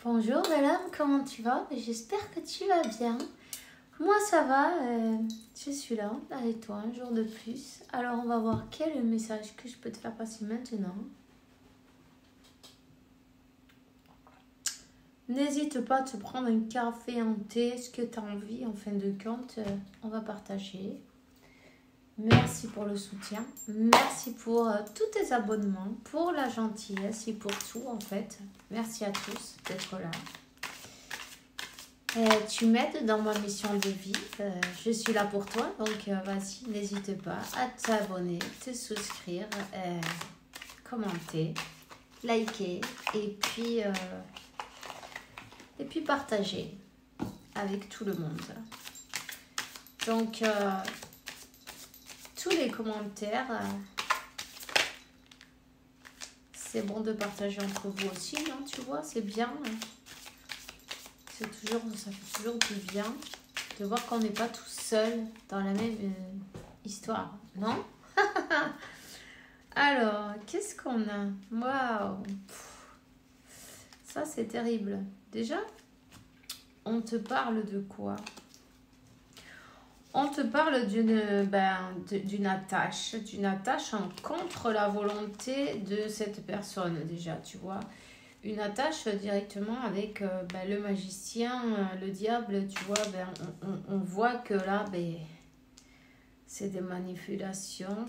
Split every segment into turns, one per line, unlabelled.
Bonjour belle âme, comment tu vas? J'espère que tu vas bien. Moi ça va, je suis là avec toi un jour de plus. Alors on va voir quel est le message que je peux te faire passer maintenant. N'hésite pas à te prendre un café, un thé, ce que tu as envie. En fin de compte, on va partager. Merci pour le soutien. Merci pour tous tes abonnements, pour la gentillesse et pour tout en fait. Merci à tous d'être là. Tu m'aides dans ma mission de vie. Je suis là pour toi. Donc vas-y, n'hésite pas à t'abonner, te souscrire, commenter, liker et puis partager avec tout le monde. Donc tous les commentaires, c'est bon de partager entre vous aussi, non? Tu vois, c'est bien. Ça fait toujours du bien de voir qu'on n'est pas tout seul dans la même histoire, non? Alors, qu'est-ce qu'on a? Waouh! Ça, c'est terrible. Déjà, on te parle de quoi? On te parle d'une attache contre la volonté de cette personne, déjà, tu vois. Une attache directement avec le magicien, le diable, tu vois, on voit que là, c'est des manipulations,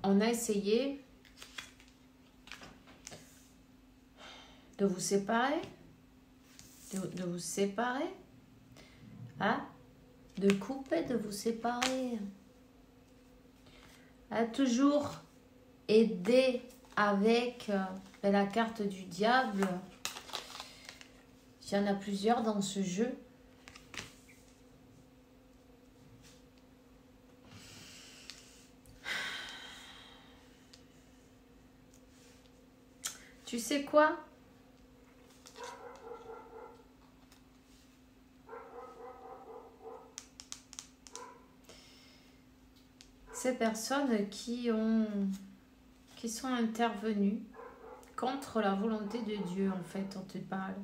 On a essayé de vous séparer, hein? De couper, de vous séparer. A toujours aider avec la carte du diable. Il y en a plusieurs dans ce jeu. Tu sais quoi? Ces personnes qui sont intervenues contre la volonté de Dieu, en fait, on te parle.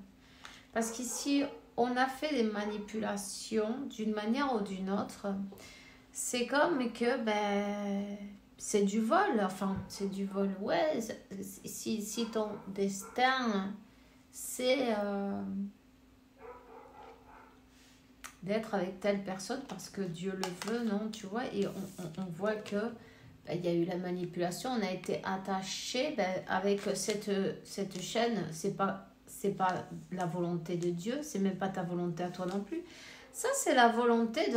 Parce qu'ici, on a fait des manipulations d'une manière ou d'une autre. C'est comme que, c'est du vol. Enfin, c'est du vol. Ouais, si ton destin, c'est d'être avec telle personne parce que Dieu le veut, non, tu vois, et on voit que il y a eu la manipulation, on a été attaché avec cette chaîne, c'est pas la volonté de Dieu, c'est même pas ta volonté à toi non plus. Ça, c'est la volonté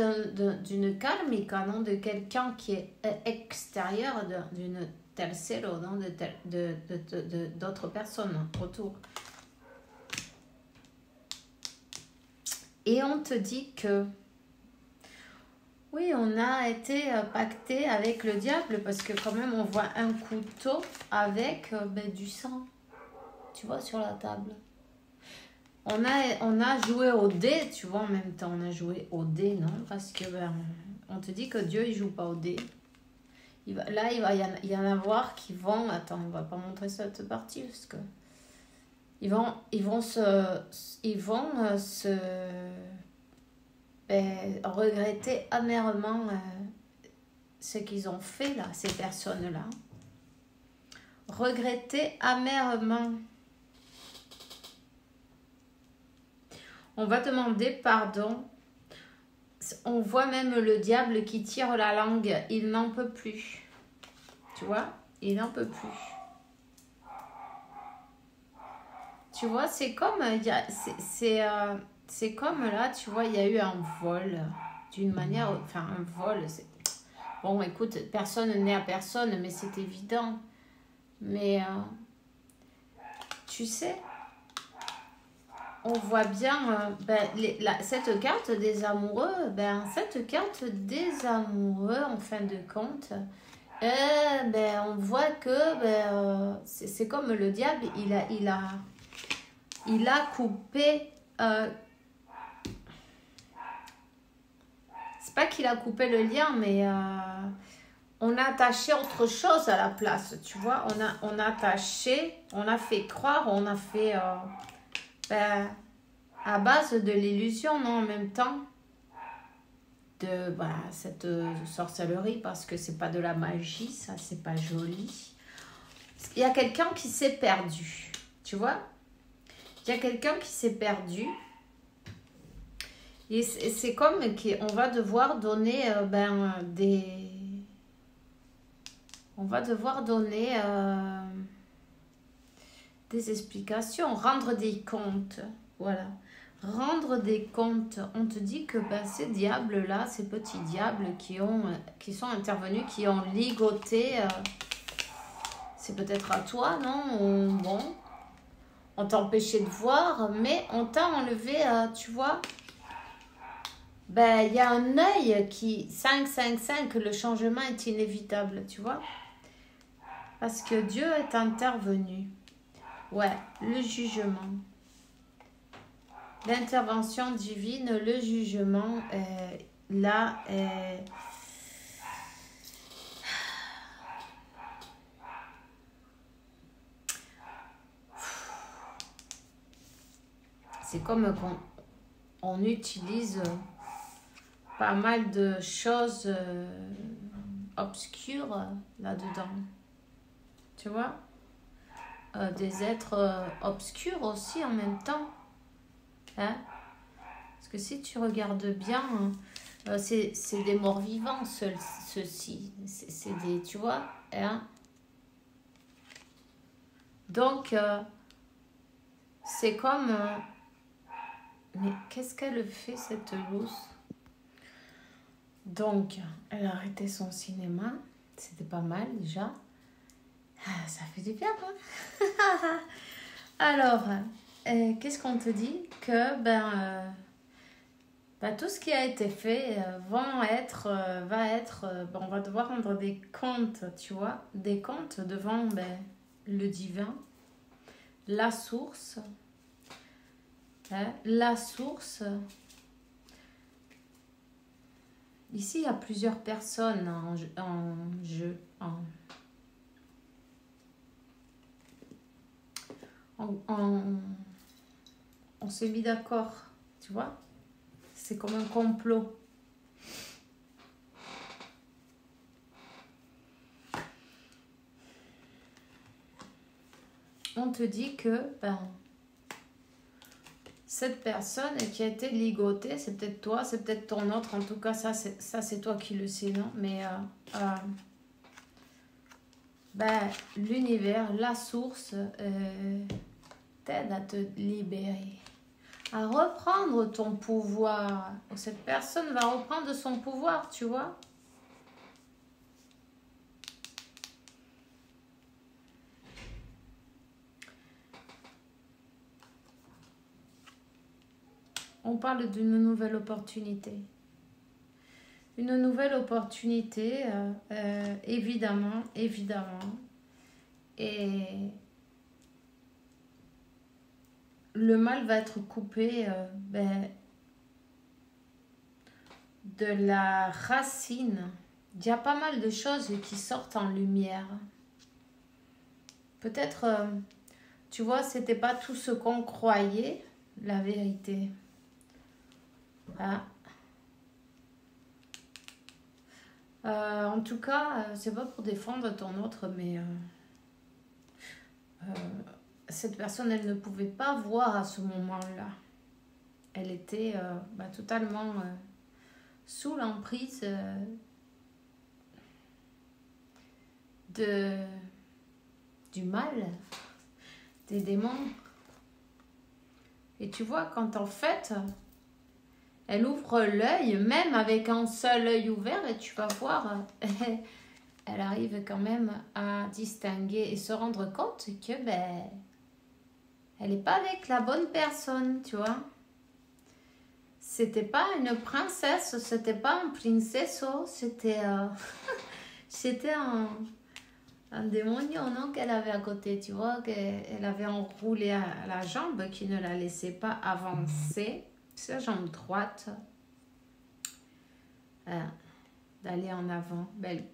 d'une karmika, non, de quelqu'un qui est extérieur d'une telle celo, non, d'autres personnes autour. Et on te dit que oui, on a été pacté avec le diable parce que quand même on voit un couteau avec du sang, tu vois, sur la table. On a joué au dé, tu vois, en même temps on a joué au dé, non? Parce que on te dit que Dieu il joue pas au dé. Il va y en avoir qui vont, attends, on va pas montrer cette partie parce que ils vont regretter amèrement ce qu'ils ont fait là, ces personnes-là. Regretter amèrement. On va demander pardon. On voit même le diable qui tire la langue. Il n'en peut plus. Tu vois? Il n'en peut plus. Tu vois, c'est comme c'est comme là, tu vois, il y a eu un vol d'une manière, enfin un vol. Bon, écoute, personne n'est à personne, mais c'est évident. Mais tu sais, on voit bien cette carte des amoureux. Cette carte des amoureux, en fin de compte, on voit que c'est comme le diable, il a coupé. C'est pas qu'il a coupé le lien, mais on a attaché autre chose à la place, tu vois. On a attaché, on a fait croire, on a fait ben, à base de l'illusion, non, en même temps, de cette sorcellerie, parce que c'est pas de la magie, ça, c'est pas joli. Il y a quelqu'un qui s'est perdu, tu vois. Il y a quelqu'un qui s'est perdu. Et c'est comme qu'on va devoir donner on va devoir donner des explications, rendre des comptes. Voilà. Rendre des comptes. On te dit que ces diables-là, ces petits diables qui sont intervenus, qui ont ligoté, c'est peut-être à toi, non? Ou bon, on t'a empêché de voir, mais on t'a enlevé, tu vois. Il y a un œil qui, 5, 5, 5, le changement est inévitable, tu vois. Parce que Dieu est intervenu. Ouais, le jugement. L'intervention divine, le jugement, là, c'est comme on utilise pas mal de choses obscures là-dedans. Tu vois, des êtres obscurs aussi en même temps. Hein? Parce que si tu regardes bien, c'est des morts vivants, ceux-ci. C'est des, tu vois, hein? Donc, c'est comme... mais qu'est-ce qu'elle fait, cette lousse? Donc, elle a arrêté son cinéma. C'était pas mal, déjà. Ah, ça fait du bien, hein? Alors, qu'est-ce qu'on te dit? Que, tout ce qui a été fait va être, on va devoir rendre des comptes, tu vois, des comptes devant le divin, la source, hein, la source. Ici, il y a plusieurs personnes en jeu. On s'est mis d'accord, tu vois. C'est comme un complot. On te dit que cette personne qui a été ligotée, c'est peut-être toi, c'est peut-être ton autre. En tout cas, ça c'est toi qui le sais, non? Mais l'univers, la source, t'aide à te libérer, à reprendre ton pouvoir. Cette personne va reprendre son pouvoir, tu vois. On parle d'une nouvelle opportunité. Une nouvelle opportunité, évidemment. Et le mal va être coupé de la racine. Il y a pas mal de choses qui sortent en lumière. Peut-être, tu vois, c'était pas tout ce qu'on croyait, la vérité. Ah. En tout cas, c'est pas pour défendre ton autre, mais cette personne, elle ne pouvait pas voir à ce moment-là. Elle était totalement sous l'emprise du mal, des démons. Et tu vois, quand en fait, elle ouvre l'œil, même avec un seul œil ouvert, et tu vas voir, elle arrive quand même à distinguer et se rendre compte que elle n'est pas avec la bonne personne, tu vois. C'était pas une princesse, c'était pas un princesso, c'était c'était un démonion, non, qu'elle avait à côté, tu vois, qu'elle avait enroulé à la jambe qui ne la laissait pas avancer, sa jambe droite. d'aller en avant. Ben,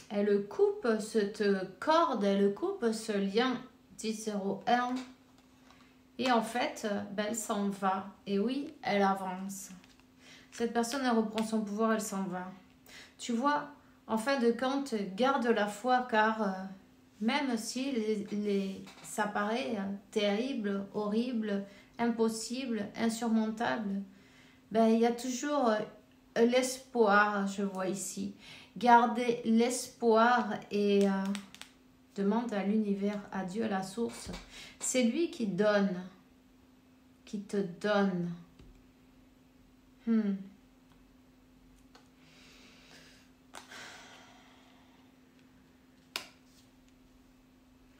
elle coupe cette corde, elle coupe ce lien 10-0-1. Et en fait, ben, elle s'en va. Et oui, elle avance. Cette personne, elle reprend son pouvoir, elle s'en va. Tu vois, en fin de compte, garde la foi, car même si ça paraît terrible, horrible, impossible, insurmontable, ben, il y a toujours l'espoir, je vois ici. Gardez l'espoir et demande à l'univers, à Dieu, à la source. C'est lui qui donne, qui te donne.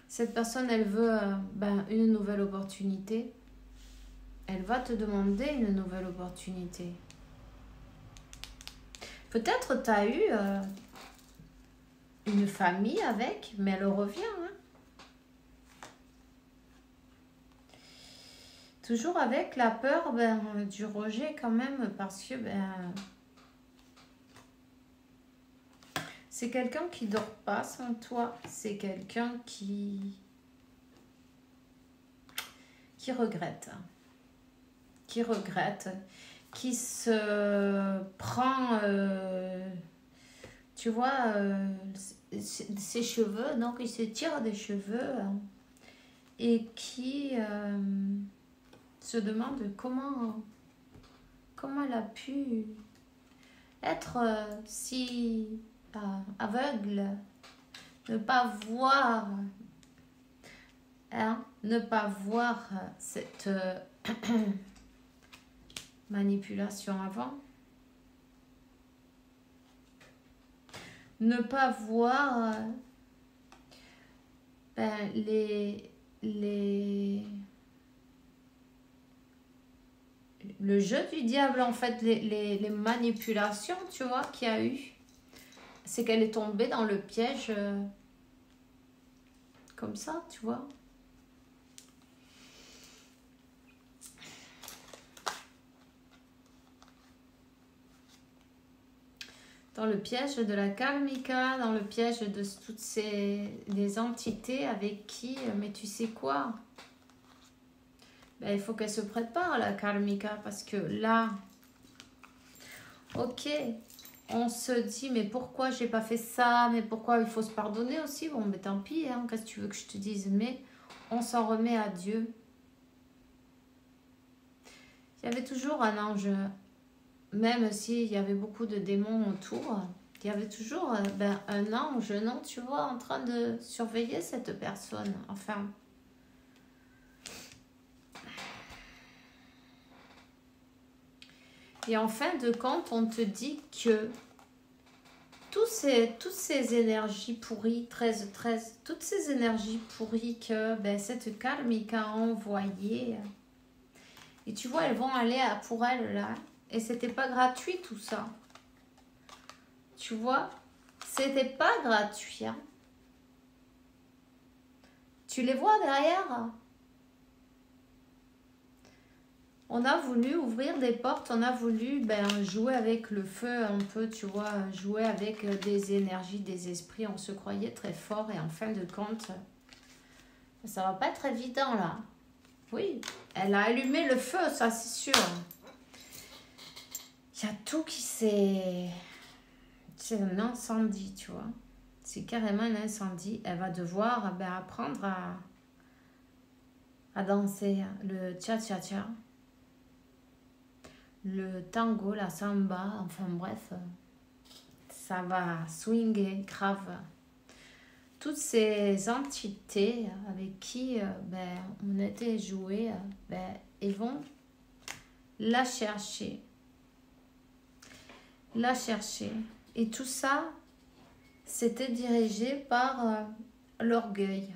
Cette personne, elle veut une nouvelle opportunité. Elle va te demander une nouvelle opportunité. Peut-être tu as eu une famille avec, mais elle revient. Hein? Toujours avec la peur du rejet quand même, parce que c'est quelqu'un qui ne dort pas sans toi. C'est quelqu'un qui regrette. Qui regrette. Qui se prend, tu vois, ses cheveux. Donc, il se tire des cheveux. Et qui se demande comment elle a pu être si aveugle, ne pas voir, ne pas voir cette manipulation avant, ne pas voir le jeu du diable, en fait, les manipulations, tu vois, qu'il y a eu. C'est qu'elle est tombée dans le piège comme ça, tu vois. Dans le piège de la karmika, dans le piège de toutes les entités avec qui, mais tu sais quoi, il faut qu'elle se prépare, la karmika, parce que là, ok, on se dit, mais pourquoi j'ai pas fait ça, mais pourquoi il faut se pardonner aussi, bon, mais tant pis, hein, qu'est-ce que tu veux que je te dise, mais on s'en remet à Dieu. Il y avait toujours un ange, même s'il y avait beaucoup de démons autour, il y avait toujours un ange, non, tu vois, en train de surveiller cette personne, enfin. Et en fin de compte, on te dit que toutes ces énergies pourries, 13-13, toutes ces énergies pourries que cette karmika a envoyées, et tu vois, elles vont aller pour elle là, et c'était pas gratuit tout ça. Tu vois, c'était pas gratuit. Hein. Tu les vois derrière? On a voulu ouvrir des portes, on a voulu jouer avec le feu un peu, tu vois, jouer avec des énergies, des esprits. On se croyait très fort et en fin de compte, ça va pas être évident là. Oui, elle a allumé le feu, ça c'est sûr. Il y a tout qui s'est... C'est un incendie, tu vois. C'est carrément un incendie. Elle va devoir apprendre à danser le cha-cha-cha. Le tango, la samba, enfin bref, ça va swinger grave. Toutes ces entités avec qui on était joué, ils vont la chercher. La chercher. Et tout ça, c'était dirigé par l'orgueil,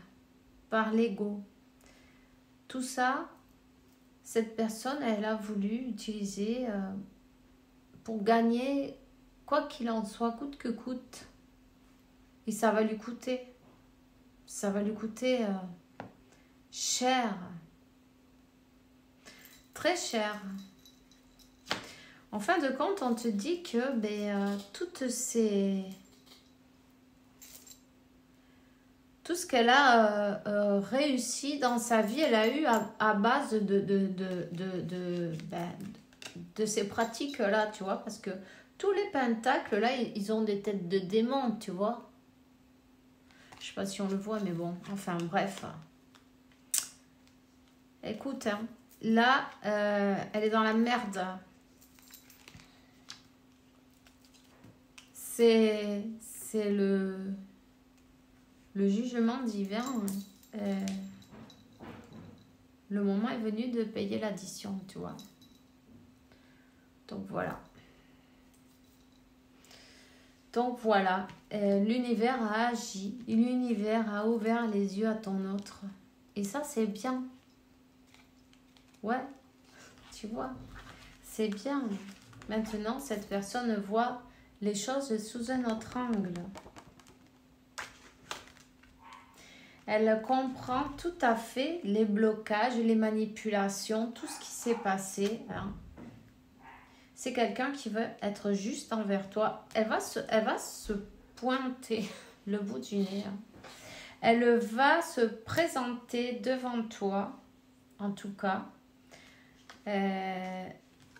par l'ego. Tout ça, cette personne, elle a voulu utiliser pour gagner, quoi qu'il en soit, coûte que coûte. Et ça va lui coûter. Ça va lui coûter cher. Très cher. En fin de compte, on te dit que toutes ces... Tout ce qu'elle a réussi dans sa vie, elle a eu à base de ces pratiques-là, tu vois. Parce que tous les pentacles, là, ils ont des têtes de démons, tu vois. Je sais pas si on le voit, mais bon. Enfin, bref. Écoute, hein, là, elle est dans la merde. C'est le jugement divin. Le moment est venu de payer l'addition, tu vois. Donc voilà. L'univers a agi, l'univers a ouvert les yeux à ton autre. Et ça, c'est bien. Ouais, tu vois, c'est bien. Maintenant, cette personne voit les choses sous un autre angle. Elle comprend tout à fait les blocages, les manipulations, tout ce qui s'est passé. Hein. C'est quelqu'un qui veut être juste envers toi. Elle va se pointer le bout du nez. Hein. Elle va se présenter devant toi, en tout cas.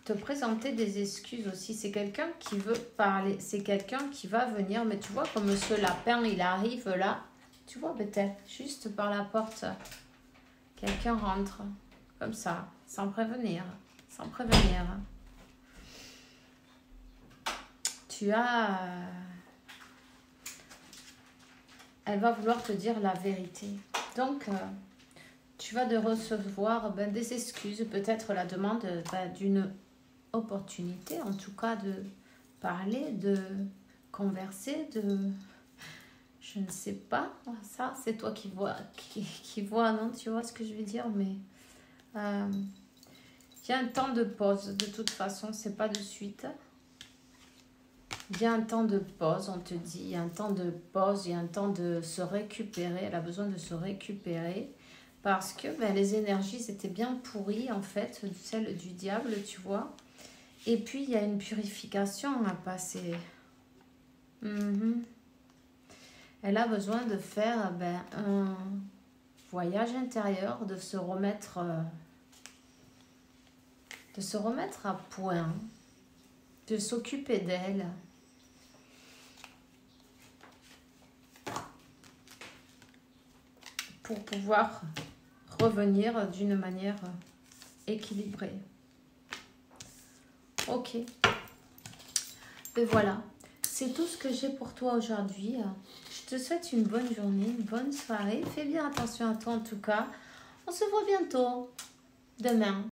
Te présenter des excuses aussi. C'est quelqu'un qui veut parler. C'est quelqu'un qui va venir. Mais tu vois, comme ce lapin, il arrive là. Tu vois, peut-être, juste par la porte. Quelqu'un rentre. Comme ça, sans prévenir. Sans prévenir. Tu as... Elle va vouloir te dire la vérité. Donc... tu vas de recevoir des excuses, peut-être la demande d'une opportunité, en tout cas de parler, de converser, je ne sais pas, ça c'est toi qui vois, non, tu vois ce que je veux dire, mais il y a un temps de pause, de toute façon, c'est pas de suite. Il y a un temps de pause, on te dit, il y a un temps de pause, il y a un temps de se récupérer, elle a besoin de se récupérer. Parce que les énergies, c'était bien pourries, en fait, celles du diable, tu vois. Et puis, il y a une purification à passer. Elle a besoin de faire un voyage intérieur, de se remettre à point, de s'occuper d'elle. Pour pouvoir revenir d'une manière équilibrée. Ok. Et voilà. C'est tout ce que j'ai pour toi aujourd'hui. Je te souhaite une bonne journée, une bonne soirée. Fais bien attention à toi en tout cas. On se voit bientôt. Demain.